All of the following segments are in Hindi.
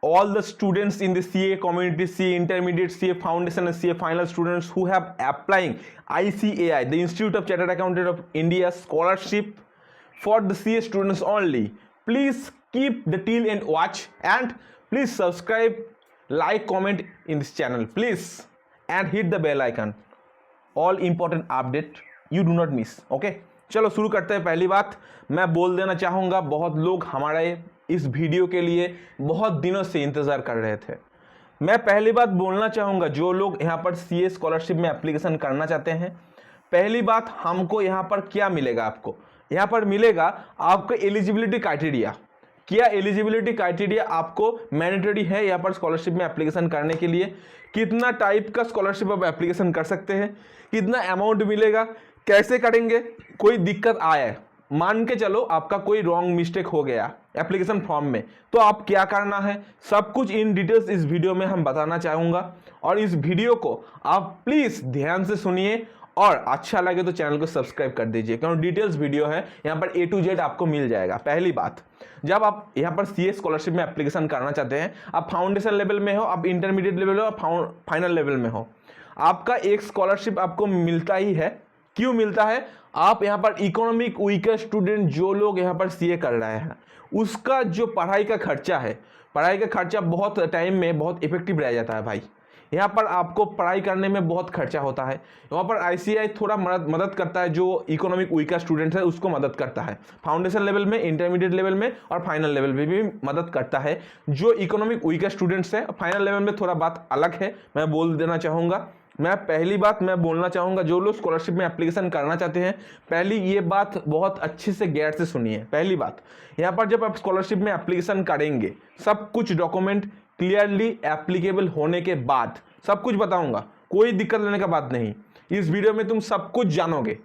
all the students in the CA community, CA intermediate, CA foundation and CA final students who have applying ICAI, the Institute of Chartered Accountant of India scholarship for the CA students only. Please keep the till and watch, and please subscribe, like, comment in this channel please, and hit the bell icon. All important update you do not miss. Okay, चलो शुरू करते हैं। पहली बात मैं बोल देना चाहूँगा, बहुत लोग हमारे इस वीडियो के लिए बहुत दिनों से इंतज़ार कर रहे थे। मैं पहली बात बोलना चाहूँगा, जो लोग यहाँ पर CA स्कॉलरशिप में एप्लीकेशन करना चाहते हैं, पहली बात हमको यहाँ पर क्या मिलेगा, आपको यहाँ पर मिलेगा आपको एलिजिबिलिटी क्राइटेरिया। क्या एलिजिबिलिटी क्राइटेरिया आपको मैंडेटरी है यहाँ पर स्कॉलरशिप में एप्लीकेशन करने के लिए? कितना टाइप का स्कॉलरशिप आप एप्लीकेशन कर सकते हैं, कितना अमाउंट मिलेगा, कैसे करेंगे, कोई दिक्कत आया, मान के चलो आपका कोई रॉन्ग मिस्टेक हो गया एप्लीकेशन फॉर्म में, तो आप क्या करना है, सब कुछ इन डिटेल्स इस वीडियो में हम बताना चाहूँगा। और इस वीडियो को आप प्लीज़ ध्यान से सुनिए, और अच्छा लगे तो चैनल को सब्सक्राइब कर दीजिए, क्योंकि डिटेल्स वीडियो है, यहाँ पर A to Z आपको मिल जाएगा। पहली बात, जब आप यहाँ पर CA स्कॉलरशिप में एप्लीकेशन करना चाहते हैं, आप फाउंडेशन लेवल में हो, आप इंटरमीडिएट लेवल हो, आप फाइनल लेवल में हो, आपका एक स्कॉलरशिप आपको मिलता ही है। क्यों मिलता है? आप यहाँ पर इकोनॉमिक वीकर स्टूडेंट जो लोग यहाँ पर CA कर रहे हैं, उसका जो पढ़ाई का खर्चा है, पढ़ाई का खर्चा बहुत टाइम में बहुत इफेक्टिव रह जाता है भाई। यहाँ पर आपको पढ़ाई करने में बहुत खर्चा होता है, यहाँ पर ICAI थोड़ा मदद करता है, जो इकोनॉमिक वीकर स्टूडेंट है उसको मदद करता है, फाउंडेशन लेवल में, इंटरमीडिएट लेवल में और फाइनल लेवल में भी मदद करता है। जो इकोनॉमिक वीकर स्टूडेंट्स है, फाइनल लेवल में थोड़ा बात अलग है, मैं बोल देना चाहूँगा। मैं पहली बात मैं बोलना चाहूँगा, जो लोग स्कॉलरशिप में एप्लीकेशन करना चाहते हैं, पहली ये बात बहुत अच्छे से गैर से सुनिए। पहली बात, यहाँ पर जब आप स्कॉलरशिप में एप्लीकेशन करेंगे, सब कुछ डॉक्यूमेंट क्लियरली एप्लीकेबल होने के बाद सब कुछ बताऊंगा, कोई दिक्कत लेने का बात नहीं, इस वीडियो में तुम सब कुछ जानोगे।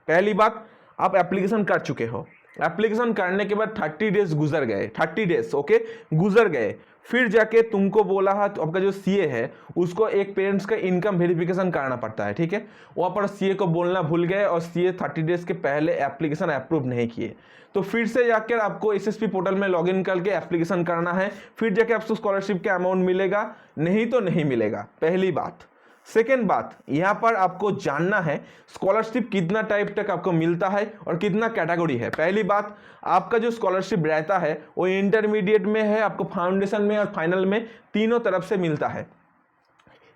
पहली बात, आप एप्लीकेशन कर चुके हो, एप्लीकेशन करने के बाद 30 डेज गुजर गए, 30 डेज ओके गुजर गए, फिर जाके तुमको बोला है तो आपका जो CA है उसको एक पेरेंट्स का इनकम वेरिफिकेशन कराना पड़ता है, ठीक है। वहाँ पर CA को बोलना भूल गए और CA 30 डेज के पहले एप्लीकेशन अप्रूव नहीं किए, तो फिर से जाकर आपको SSP पोर्टल में लॉगिन करके एप्लीकेशन करना है, फिर जाके आपको स्कॉलरशिप का अमाउंट मिलेगा, नहीं तो नहीं मिलेगा। पहली बात। सेकेंड बात, यहाँ पर आपको जानना है स्कॉलरशिप कितना टाइप तक आपको मिलता है और कितना कैटेगरी है। पहली बात, आपका जो स्कॉलरशिप रहता है वो इंटरमीडिएट में है, आपको फाउंडेशन में और फाइनल में तीनों तरफ से मिलता है।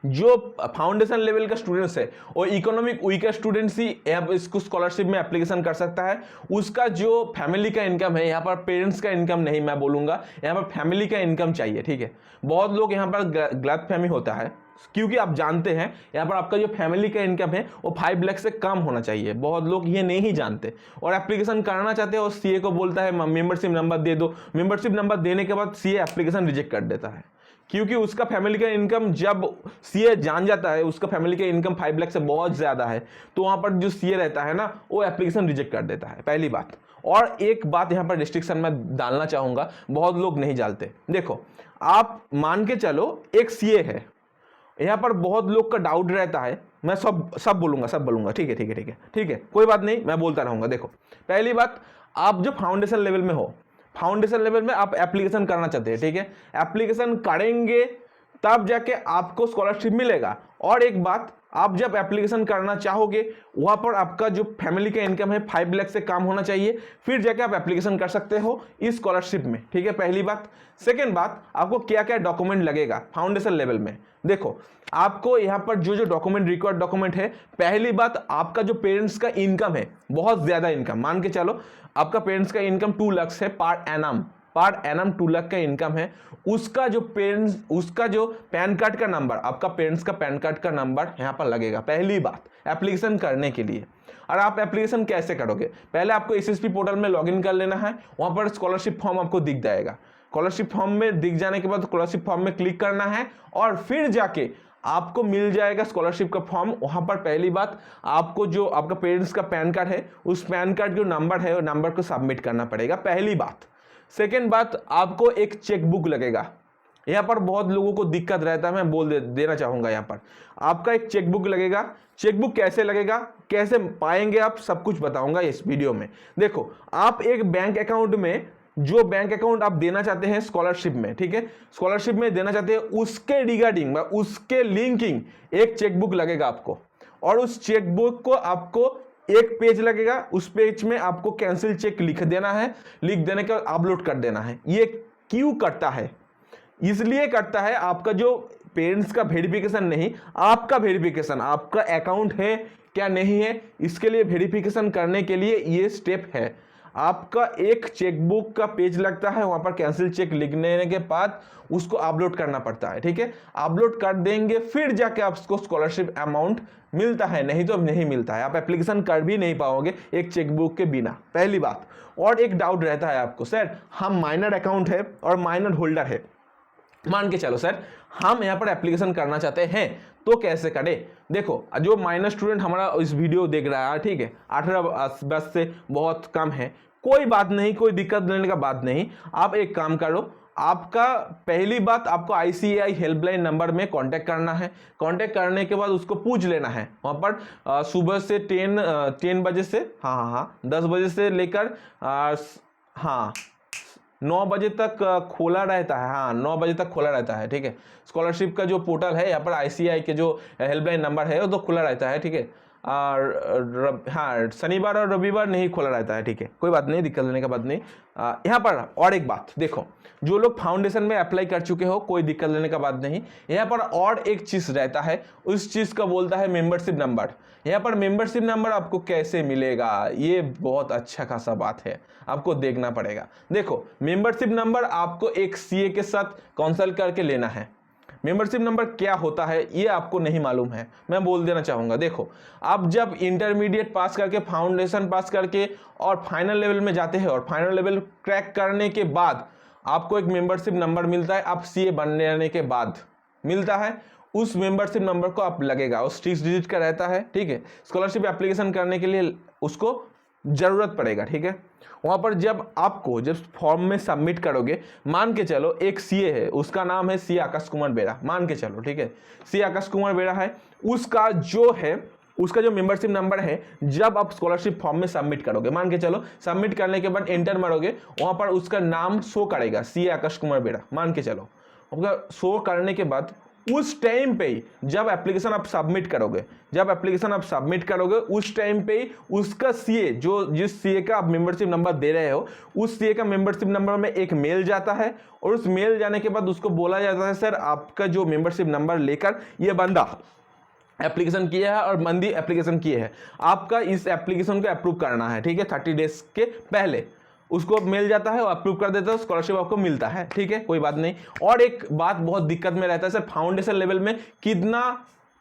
जो फाउंडेशन लेवल का स्टूडेंट्स है और इकोनॉमिक वीकर स्टूडेंट्स ही इसको स्कॉलरशिप में एप्लीकेशन कर सकता है। उसका जो फैमिली का इनकम है, यहाँ पर पेरेंट्स का इनकम नहीं मैं बोलूँगा, यहाँ पर फैमिली का इनकम चाहिए, ठीक है। बहुत लोग यहाँ पर गलत फहमी होता है, क्योंकि आप जानते हैं यहाँ पर आपका जो फैमिली का इनकम है वो 5 लाख से कम होना चाहिए। बहुत लोग ये नहीं जानते और एप्लीकेशन करना चाहते हैं और CA को बोलता है मेंबरशिप नंबर दे दो, मेंबरशिप नंबर देने के बाद CA एप्लीकेशन रिजेक्ट कर देता है, क्योंकि उसका फैमिली का इनकम जब CA जान जाता है उसका फैमिली का इनकम 5 लाख से बहुत ज़्यादा है, तो वहाँ पर जो CA रहता है ना वो एप्लीकेशन रिजेक्ट कर देता है। पहली बात। और एक बात यहाँ पर रिस्ट्रिक्शन में डालना चाहूँगा, बहुत लोग नहीं जानते। देखो, आप मान के चलो एक CA है, यहाँ पर बहुत लोग का डाउट रहता है, मैं सब बोलूँगा, ठीक है, कोई बात नहीं, मैं बोलता रहूँगा। देखो, पहली बात, आप जो फाउंडेशन लेवल में हो, फाउंडेशन लेवल में आप एप्लीकेशन करना चाहते हैं, ठीक है, एप्लीकेशन करेंगे तब जाके आपको स्कॉलरशिप मिलेगा। और एक बात, आप जब एप्लीकेशन करना चाहोगे वहाँ पर आपका जो फैमिली का इनकम है 5 लाख से कम होना चाहिए, फिर जाके आप एप्लीकेशन कर सकते हो इस स्कॉलरशिप में, ठीक है, पहली बात। सेकेंड बात, आपको क्या क्या डॉक्यूमेंट लगेगा फाउंडेशन लेवल में। देखो, आपको यहाँ पर जो डॉक्यूमेंट रिक्वायर्ड डॉक्यूमेंट है, पहली बात, आपका जो पेरेंट्स का इनकम है, बहुत ज़्यादा इनकम, मान के चलो आपका पेरेंट्स का इनकम 2 लाख है पर एनम 2 लाख का इनकम है, उसका जो पैन कार्ड का नंबर, आपका पेरेंट्स का पैन कार्ड का नंबर यहाँ पर लगेगा, पहली बात, एप्लीकेशन करने के लिए। और आप एप्लीकेशन कैसे करोगे? पहले आपको SSP पोर्टल में लॉगिन कर लेना है, वहाँ पर स्कॉलरशिप फॉर्म आपको दिख जाएगा। स्कॉलरशिप फॉर्म में दिख जाने के बाद स्कॉलरशिप फॉर्म में क्लिक करना है और फिर जाके आपको मिल जाएगा स्कॉलरशिप का फॉर्म। वहाँ पर पहली बात, आपको जो आपका पेरेंट्स का पैन कार्ड है, उस पैन कार्ड जो नंबर है वो नंबर को सबमिट करना पड़ेगा, पहली बात। सेकेंड बात, आपको एक चेकबुक लगेगा। यहाँ पर बहुत लोगों को दिक्कत रहता है, मैं बोल देना चाहूँगा, यहाँ पर आपका एक चेकबुक लगेगा। चेकबुक कैसे लगेगा, कैसे पाएंगे आप, सब कुछ बताऊंगा इस वीडियो में। देखो, आप एक बैंक अकाउंट में जो बैंक अकाउंट आप देना चाहते हैं स्कॉलरशिप में, ठीक है, स्कॉलरशिप में देना चाहते हैं, उसके रिगार्डिंग उसके लिंकिंग एक चेकबुक लगेगा आपको, और उस चेकबुक को आपको एक पेज लगेगा, उस पेज में आपको कैंसिल चेक लिख देना है, लिख देने के बाद अपलोड कर देना है। ये क्यों करता है? इसलिए करता है, आपका जो पेरेंट्स का वेरिफिकेशन नहीं, आपका वेरिफिकेशन, आपका अकाउंट है क्या नहीं है, इसके लिए वेरिफिकेशन करने के लिए ये स्टेप है। आपका एक चेकबुक का पेज लगता है, वहां पर कैंसिल चेक लिखने के बाद उसको अपलोड करना पड़ता है, ठीक है। अपलोड कर देंगे फिर जाके आपको स्कॉलरशिप अमाउंट मिलता है, नहीं तो नहीं मिलता है। आप एप्लीकेशन कर भी नहीं पाओगे एक चेकबुक के बिना, पहली बात। और एक डाउट रहता है आपको, सर हम माइनर अकाउंट है और माइनर होल्डर है, मान के चलो सर हम यहाँ पर एप्लीकेशन करना चाहते हैं तो कैसे करें? देखो, जो माइनर स्टूडेंट हमारा इस वीडियो देख रहा है, ठीक है, 18 से बहुत कम है, कोई बात नहीं, कोई दिक्कत लेने का बात नहीं। आप एक काम करो, आपका पहली बात, आपको ICAI हेल्पलाइन नंबर में कांटेक्ट करना है। कांटेक्ट करने के बाद उसको पूछ लेना है, वहाँ पर सुबह से 10 बजे से 10 बजे से लेकर 9 बजे तक खोला रहता है। हाँ, 9 बजे तक खोला रहता है, ठीक है। स्कॉलरशिप का जो पोर्टल है, यहाँ पर ICAI के जो हेल्पलाइन नंबर है वो तो खुला रहता है, ठीक है। और हाँ, शनिवार और रविवार नहीं खोला रहता है, ठीक है, कोई बात नहीं, दिक्कत लेने का बात नहीं। यहाँ पर और एक बात देखो, जो लोग फाउंडेशन में अप्लाई कर चुके हो, कोई दिक्कत लेने का बात नहीं। यहाँ पर और एक चीज़ रहता है, उस चीज़ का बोलता है मेंबरशिप नंबर। यहाँ पर मेंबरशिप नंबर आपको कैसे मिलेगा, ये बहुत अच्छा खासा बात है, आपको देखना पड़ेगा। देखो, मेंबरशिप नंबर आपको एक CA के साथ कंसल्ट करके लेना है। मेंबरशिप नंबर क्या होता है ये आपको नहीं मालूम है, मैं बोल देना चाहूँगा। देखो, आप जब इंटरमीडिएट पास करके, फाउंडेशन पास करके और फाइनल लेवल में जाते हैं, और फाइनल लेवल क्रैक करने के बाद आपको एक मेंबरशिप नंबर मिलता है, आप CA बनने के बाद मिलता है। उस मेंबरशिप नंबर को आप लगेगा, उस 6 डिजिट का रहता है, ठीक है। स्कॉलरशिप एप्लीकेशन करने के लिए उसको जरूरत पड़ेगा, ठीक है। वहाँ पर जब फॉर्म में सबमिट करोगे, मान के चलो एक CA है, उसका नाम है CA आकाश कुमार बेरा, मान के चलो, ठीक है, CA आकाश कुमार बेरा है, उसका जो मेंबरशिप नंबर है, जब आप स्कॉलरशिप फॉर्म में सबमिट करोगे, मान के चलो सबमिट करने के बाद एंटर मारोगे, वहाँ पर उसका नाम शो करेगा, CA आकाश कुमार बेरा, मान के चलो। शो करने के बाद उस टाइम पे ही जब एप्लीकेशन आप सबमिट करोगे, उस टाइम पे ही उसका CA, जिस CA का आप मेंबरशिप नंबर दे रहे हो, उस CA का मेंबरशिप नंबर में एक मेल जाता है, और उस मेल जाने के बाद उसको बोला जाता है, सर आपका जो मेंबरशिप नंबर लेकर ये बंदा एप्लीकेशन किया है और मंदी एप्लीकेशन किए है, आपका इस एप्लीकेशन को अप्रूव करना है, ठीक है। 30 डेज के पहले उसको मिल जाता है और अप्रूव कर देता है, स्कॉलरशिप आपको मिलता है, ठीक है, कोई बात नहीं। और एक बात बहुत दिक्कत में रहता है, सर फाउंडेशन लेवल में कितना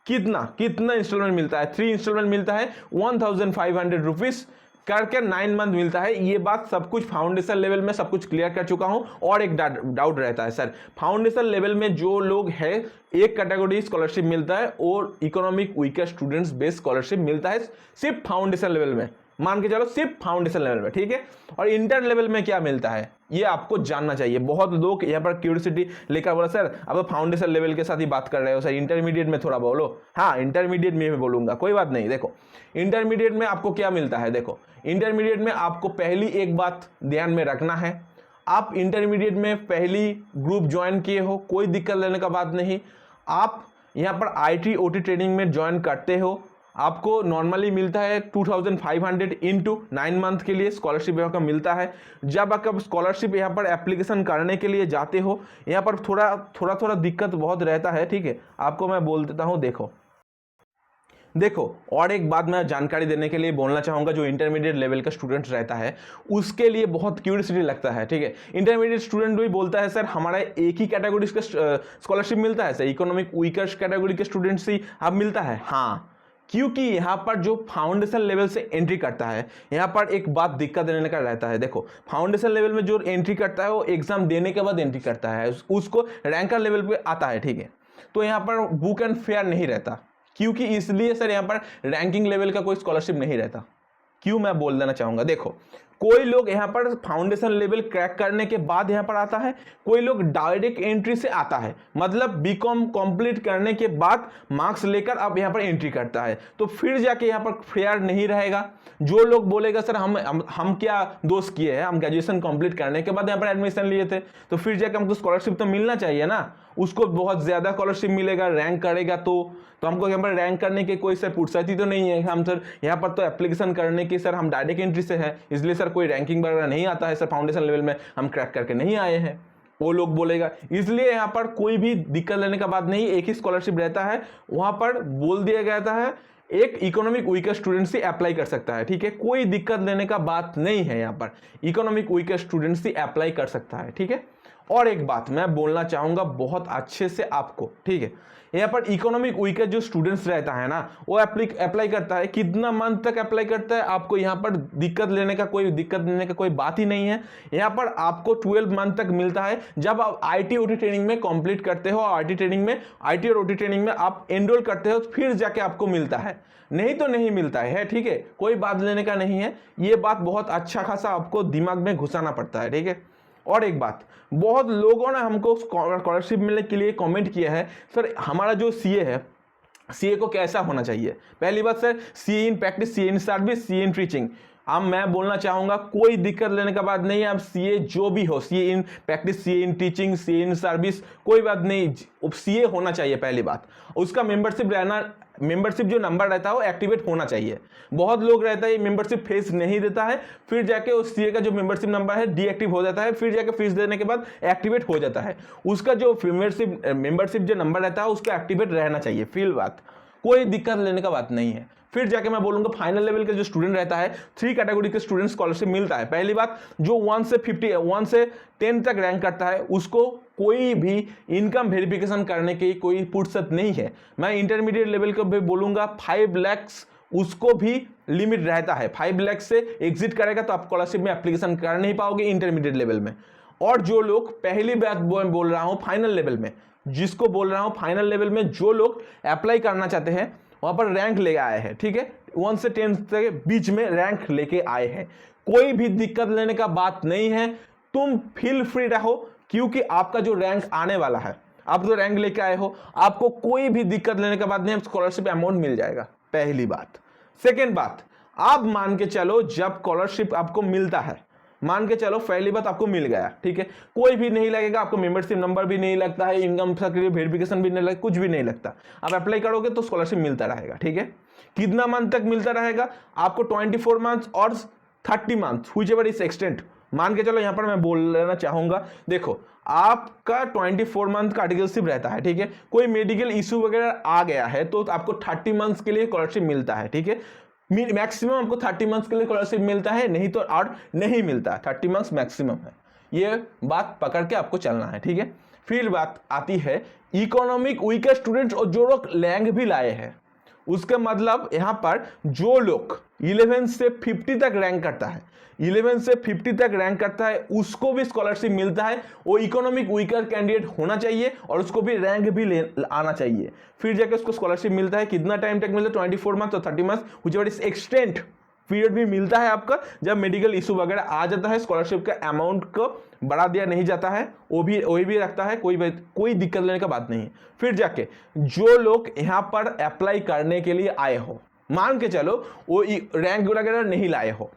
इंस्टॉलमेंट मिलता है? 3 इंस्टॉलमेंट मिलता है, 1500 रुपीज करके 9 मंथ मिलता है। ये बात सब कुछ फाउंडेशन लेवल में सब कुछ क्लियर कर चुका हूं। और एक डाउट रहता है, सर फाउंडेशन लेवल में जो लोग है, एक कैटेगरी स्कॉलरशिप मिलता है और economic weaker students based scholarship मिलता है सिर्फ फाउंडेशन लेवल में, मान के चलो सिर्फ फाउंडेशन लेवल में, ठीक है। और इंटर लेवल में क्या मिलता है ये आपको जानना चाहिए। बहुत लोग यहाँ पर क्यूरियोसिटी लेकर बोला, सर अब फाउंडेशन लेवल के साथ ही बात कर रहे हो, सर इंटरमीडिएट में थोड़ा बोलो। हाँ, इंटरमीडिएट में मैं बोलूंगा, कोई बात नहीं। देखो, इंटरमीडिएट में आपको क्या मिलता है, देखो इंटरमीडिएट में आपको पहली एक बात ध्यान में रखना है, आप इंटरमीडिएट में पहली ग्रुप ज्वाइन किए हो, कोई दिक्कत लेने का बात नहीं। आप यहाँ पर IT OT ट्रेनिंग में ज्वाइन करते हो, आपको नॉर्मली मिलता है 2500 इंटू 9 मंथ के लिए स्कॉलरशिप यहाँ का मिलता है। जब आप स्कॉलरशिप यहाँ पर एप्लीकेशन करने के लिए जाते हो, यहाँ पर थोड़ा दिक्कत बहुत रहता है, ठीक है, आपको मैं बोल देता हूँ। देखो और एक बात मैं जानकारी देने के लिए बोलना चाहूँगा, जो इंटरमीडिएट लेवल का स्टूडेंट रहता है उसके लिए बहुत क्यूरियोसिटी लगता है, ठीक है। इंटरमीडिएट स्टूडेंट भी बोलता है, सर हमारा एक ही कैटेगरी का स्कॉलरशिप मिलता है, सर इकोनॉमिक वीकर कैटेगरी के स्टूडेंट से अब मिलता है। हाँ, क्योंकि यहाँ पर जो फाउंडेशन लेवल से एंट्री करता है, यहाँ पर एक बात दिक्कत देने का रहता है। देखो, फाउंडेशन लेवल में जो एंट्री करता है वो एग्जाम देने के बाद एंट्री करता है, उसको रैंकर लेवल पे आता है, ठीक है। तो यहाँ पर बुक एंड फेयर नहीं रहता, क्योंकि इसलिए सर यहाँ पर रैंकिंग लेवल का कोई स्कॉलरशिप नहीं रहता। क्यों, मैं बोल देना चाहूँगा। देखो, कोई लोग यहाँ पर फाउंडेशन लेवल क्रैक करने के बाद यहाँ पर आता है, कोई लोग डायरेक्ट एंट्री से आता है, मतलब बीकॉम कंप्लीट करने के बाद मार्क्स लेकर अब यहाँ पर एंट्री करता है, तो फिर जाके यहाँ पर फेयर नहीं रहेगा। जो लोग बोलेगा सर हम क्या दोष किए हैं, हम ग्रेजुएशन कंप्लीट करने के बाद यहाँ पर एडमिशन लिए थे, तो फिर जाके हमको स्कॉलरशिप तो मिलना चाहिए ना, उसको बहुत ज्यादा स्कॉलरशिप मिलेगा, रैंक करेगा तो हमको यहाँ पर रैंक करने की कोई सर फुर्सत ही तो नहीं है। हम सर यहाँ पर तो एप्लीकेशन करने की सर हम डायरेक्ट एंट्री से है, इसलिए सर कोई रैंकिंग वगैरह नहीं आता है सर, फाउंडेशन लेवल में हम क्रैक करके नहीं आए हैं, वो लोग बोलेगा। इसलिए यहाँ पर कोई भी दिक्कत लेने का बात नहीं, एक ही स्कॉलरशिप रहता है, वहां पर बोल दिया गया है एक इकोनॉमिक वीकर स्टूडेंट से अप्लाई कर सकता है, ठीक है, कोई दिक्कत लेने का बात नहीं है, यहाँ पर इकोनॉमिक वीकर स्टूडेंट से अप्लाई कर सकता है, ठीक है। और एक बात मैं बोलना चाहूंगा बहुत अच्छे से आपको, ठीक है, यहाँ पर इकोनॉमिक वीकर जो स्टूडेंट्स रहता है ना, वो अप्लाई करता है, कितना मंथ तक अप्लाई करता है, आपको यहाँ पर दिक्कत लेने का कोई बात ही नहीं है। यहाँ पर आपको 12 मंथ तक मिलता है जब आप IT OT ट्रेनिंग में कंप्लीट करते हो, IT और OT ट्रेनिंग में आप एनरोल करते हो, फिर जाके आपको मिलता है, नहीं तो नहीं मिलता है, ठीक है, कोई बात लेने का नहीं है। ये बात बहुत अच्छा खासा आपको दिमाग में घुसाना पड़ता है, ठीक है। और एक बात, बहुत लोगों ने हमको स्कॉलरशिप मिलने के लिए कमेंट किया है, सर हमारा जो सीए है, सीए को कैसा होना चाहिए। पहली बात sir, CA in practice, CA in service, CA in teaching, अब मैं बोलना चाहूंगा कोई दिक्कत लेने का बात नहीं है। अब सीए जो भी हो, CA in practice, CA in teaching, CA in service, कोई बात नहीं, सीए होना चाहिए पहली बात। उसका मेंबरशिप जो नंबर रहता है वो एक्टिवेट होना चाहिए। बहुत लोग रहता है मेंबरशिप फीस नहीं देता है, फिर जाके उस सीए का जो मेंबरशिप नंबर है डीएक्टिव हो जाता है, फिर जाके फीस देने के बाद एक्टिवेट हो जाता है। उसका जो मेंबरशिप जो नंबर रहता है उसका एक्टिवेट रहना चाहिए, फिर बात कोई दिक्कत लेने का बात नहीं है। फिर जाके मैं बोलूंगा फाइनल लेवल का जो स्टूडेंट रहता है, 3 कैटेगरी के स्टूडेंट स्कॉलरशिप मिलता है। पहली बात, जो 1 से 10 तक रैंक करता है उसको कोई भी इनकम वेरिफिकेशन करने की कोई फुर्सत नहीं है। मैं इंटरमीडिएट लेवल को भी बोलूंगा 5 लाख उसको भी लिमिट रहता है, 5 लाख से एग्जिट करेगा तो आप स्कॉलरशिप में एप्लीकेशन कर नहीं पाओगे इंटरमीडिएट लेवल में। और जो लोग, पहली बात बोल रहा हूं फाइनल लेवल में, जिसको बोल रहा हूं फाइनल लेवल में जो लोग अप्लाई करना चाहते हैं, वहां पर रैंक लेके आए हैं, ठीक है, 1 से 10 के बीच में रैंक लेके आए हैं, कोई भी दिक्कत लेने का बात नहीं है, तुम फील फ्री रहो, क्योंकि आपका जो रैंक आने वाला है, आप जो रैंक लेके आए हो, आपको कोई भी दिक्कत लेने का बात नहीं है, स्कॉलरशिप अमाउंट मिल जाएगा, पहली बात। सेकेंड बात, आप मान के चलो जब स्कॉलरशिप आपको मिलता है, मान के चलो पहली बात आपको मिल गया, ठीक है, कोई भी नहीं लगेगा आपको, मेंबरशिप नंबर भी नहीं लगता है, इनकम वेरिफिकेशन भी नहीं लगता, कुछ भी नहीं लगता, आप अप्लाई करोगे तो स्कॉलरशिप मिलता रहेगा, ठीक है। कितना मंथ तक मिलता रहेगा आपको, 24 मंथ और 30 मंथ, व्हिचएवर इज एक्सटेंड। मान के चलो, यहां पर मैं बोल लेना चाहूंगा, देखो आपका 24 मंथ का आर्टिकलशिप रहता है, ठीक है, कोई मेडिकल इशू वगैरह आ गया है तो आपको 30 मंथ्स के लिए स्कॉलरशिप मिलता है, ठीक है, मैक्सिमम आपको 30 मंथ्स के लिए स्कॉलरशिप मिलता है, नहीं तो और नहीं मिलता, 30 मंथ्स मैक्सिमम है, ये बात पकड़ के आपको चलना है, ठीक है। फिर बात आती है इकोनॉमिक वीकर स्टूडेंट्स, और जो लोग रैंक भी लाए हैं, उसका मतलब यहां पर जो लोग 11 से 50 तक रैंक करता है, 11 से 50 तक रैंक करता है, उसको भी स्कॉलरशिप मिलता है। वो इकोनॉमिक वीकर कैंडिडेट होना चाहिए और उसको भी रैंक भी आना चाहिए, फिर जाके उसको स्कॉलरशिप मिलता है। कितना टाइम तक मिलता है, 24 मंथ और 30 month, whichever is extend period भी मिलता है आपका। जब मेडिकल इशू वगैरह आ जाता है, स्कॉलरशिप का अमाउंट को बढ़ा दिया नहीं जाता है, वो भी रखता है, कोई दिक्कत लेने का बात नहीं है। फिर जाके जो लोग यहाँ पर अप्लाई करने के लिए आए हो, मान के चलो वो रैंक वगैरह नहीं लाए हो,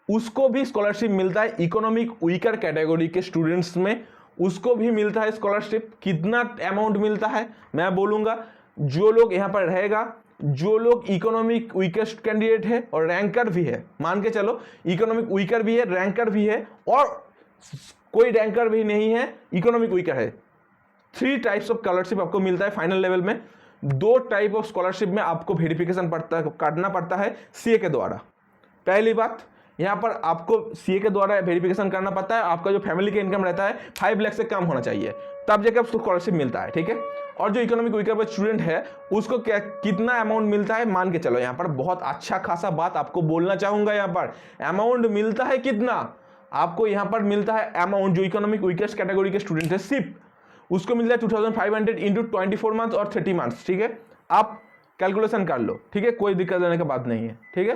उसको भी स्कॉलरशिप मिलता है। इकोनॉमिक वीकर कैटेगरी के स्टूडेंट्स में उसको भी मिलता है स्कॉलरशिप। कितना अमाउंट मिलता है मैं बोलूंगा, जो लोग यहाँ पर रहेगा, जो लोग इकोनॉमिक वीकेस्ट कैंडिडेट है और रैंकर भी है, मान के चलो इकोनॉमिक वीकर भी है, रैंकर भी है, और कोई रैंकर भी नहीं है, इकोनॉमिक वीकर है, 3 टाइप्स ऑफ स्कॉलरशिप आपको मिलता है फाइनल लेवल में। 2 टाइप ऑफ स्कॉलरशिप में आपको वेरिफिकेशन करना पड़ता है सीए के द्वारा। पहली बात, यहाँ पर आपको सीए के द्वारा वेरिफिकेशन करना पड़ता है, आपका जो फैमिली का इनकम रहता है 5 लाख से कम होना चाहिए, तब जाकर आपको स्कॉलरशिप मिलता है, ठीक है। और जो इकोनॉमिक वीकर स्टूडेंट है उसको कितना अमाउंट मिलता है, मान के चलो यहाँ पर बहुत अच्छा खासा बात आपको बोलना चाहूंगा। यहाँ पर अमाउंट मिलता है कितना, आपको यहाँ पर मिलता है अमाउंट, जो इकोनॉमिक वीकर कैटेगरी के स्टूडेंट है सिर्फ उसको मिलता है 2500 इंटू 24 मंथ और 30 मंथ, ठीक है। आप कैलकुलेशन कर लो, ठीक है, कोई दिक्कत लेने का बात नहीं है, ठीक है।